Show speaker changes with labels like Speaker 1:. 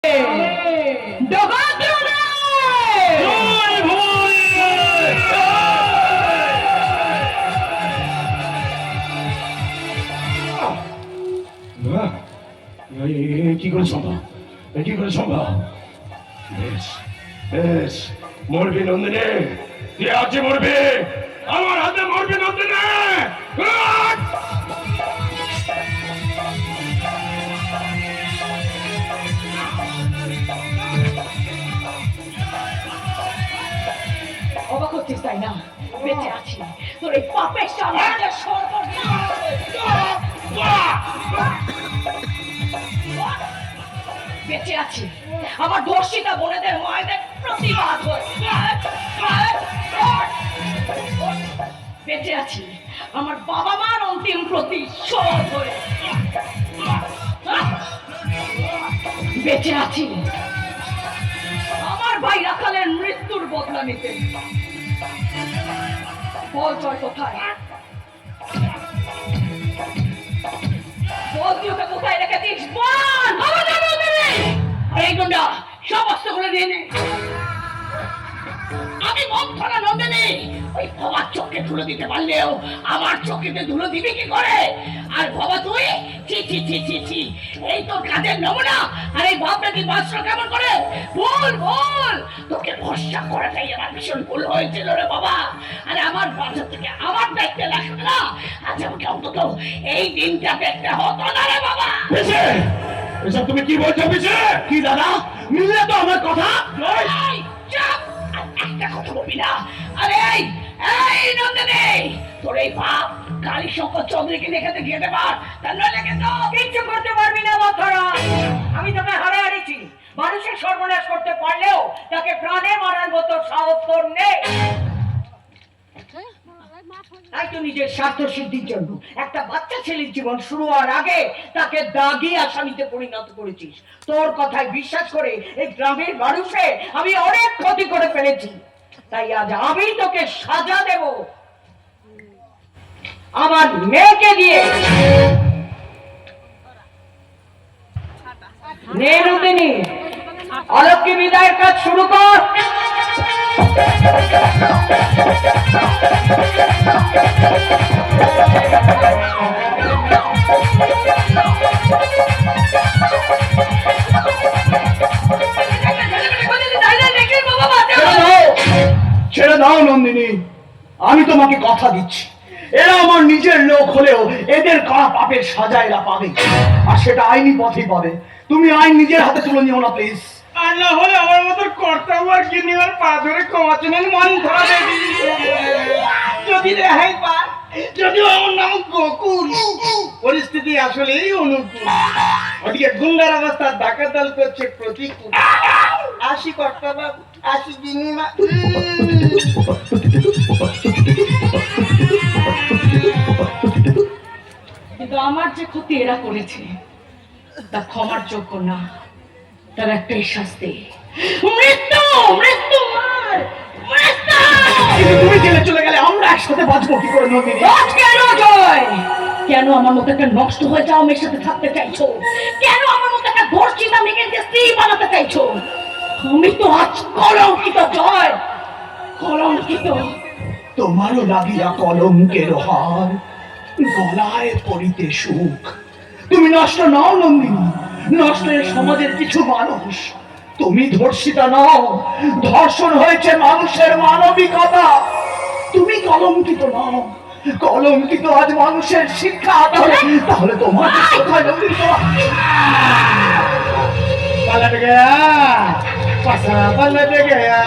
Speaker 1: কি করে সম্ভব? কি করে সম্ভব? বেশ বেশ, মরবি নন্দিনী, তুই আজকে মরবি, আমার হাতে মরবি নন্দিনী।
Speaker 2: অবাক হচ্ছিস তাই না? বেঁচে আছি তোর এই পাপের সামনে বেঁচে আছি আমার দর্শিতা বোনেদের মায়েদের প্রতিবাদ হয়ে, বেঁচে আছি আমার বাবা মার অন্তিম প্রতিশোধ হয়ে, বেঁচে আছি আমার ভাই রাখালের মৃত্যুর বদলা নিতে। বল জয় কোথায়? বল তুই ওকে কোথায় রেখেছিস? বল! এই গুন্ডা সমস্ত গুলো নিয়ে নে। আমি মন্থনা নন্দিনী, ওই বাবার চোখে ধুলো দিতে পারলেও আমার চোখেতে ধুলো দিবি কি করে? আর বাবা তুই ছি ছি ছি ছি ছি, এই তোর কাজের নমুনা। আর এই বাপ নাকি বাঁচলো কেমন করে? বল বল, তোকে ভরসা করাটাই আমার ভীষণ ভুল হয়েছিল রে বাবা। আর আমার বাচ্চা থেকে আমার দায়িত্বে লাগবে না, আজ আমাকে অন্তত এই দিনটা দেখতে হতো না রে বাবা।
Speaker 1: এসব তুমি কি বলছো? পিছে কি দাদা, মিললে তো আমার কথা।
Speaker 2: একটা কথা বলবি না। আরে এই নন্দিনী, তোর এই বাপ কালী শঙ্কর চৌধুরীকে দেখাতে গিয়ে দেবার, তার নইলে কিন্তু কিচ্ছু করতে পারবি না মাথারা। আমি তোকে হারে হারিয়েছি, মানুষের সর্বনাশ করতে পারলেও তাকে প্রাণে মারার মতো সাহস তোর নেই। তাই তো নিজের স্বার্থ সিদ্ধির জন্য একটা বাচ্চা ছেলের জীবন শুরু হওয়ার আগে তাকে দাগি আসামিতে পরিণত করেছিস। তোর কথায় বিশ্বাস করে এই গ্রামের মানুষে আমি অনেক ক্ষতি করে ফেলেছি, তাই আজ আমি তোকে সাজা দেব আমার মেয়েকে দিয়ে। নে নন্দিনী, অলক্ষ্মী বিদায়ের কাজ শুরু কর।
Speaker 3: ছেড়ে দাও নন্দিনী, আমি তোমাকে কথা দিচ্ছি, এরা আমার নিজের লোক হলেও এদের কড়া পাপের সাজা এরা পাবে, আর সেটা আইনি পথেই পাবে। তুমি আইন নিজের হাতে তুলে নিও না প্লিজ।
Speaker 4: আর না হলে আমার মতো কর্তাবার কিনে আর পা ধরে ক্ষমা চেনেন মন ধরা দেবী। যদি রেহাই পায়, যদিও আমার নাম গোকুল, পরিস্থিতি আসলেই অনুকূল। ওদিকে গুন্ডার অবস্থা ডাকাতাল করছে প্রতিকূল। আসি কর্তাবাবু, আসি বিনিমা।
Speaker 2: কিন্তু আমার যে ক্ষতি এরা করেছে তা ক্ষমার যোগ্য না, তার একটাই শাস্তি, মৃত্যু। মৃত্যু মার, মৃত্যু।
Speaker 3: তুমি জেলে চলে গেলে আমরা একসাথে বাঁচবো কি করে নন্দিনী?
Speaker 2: কেন জয়, কেন আমার মতো একটা নষ্ট হয়ে যাও মেয়ের সাথে থাকতে চাইছো? কেন আমার মতো একটা ধর্ষিতা মেয়েকে স্ত্রী বানাতে চাইছো? আমি তো আজ কলঙ্কিত জয়, কলঙ্কিত।
Speaker 3: তোমারও লাগিয়া কলঙ্কের হার, গলায় পড়িতে সুখ। তুমি নষ্ট নও নন্দিনী, নষ্ট এই সমাজের কিছু মানুষ। তুমি ধর্ষিতা নও, ধর্ষণ হয়েছে মানুষের মানবিকতা। তুমি কলঙ্কিত নও, কলঙ্কিত আজ মানুষের শিক্ষা। তাহলে তোমার কোথায়
Speaker 4: পালাতে গেয়া, পাশা পালাতে গেয়া।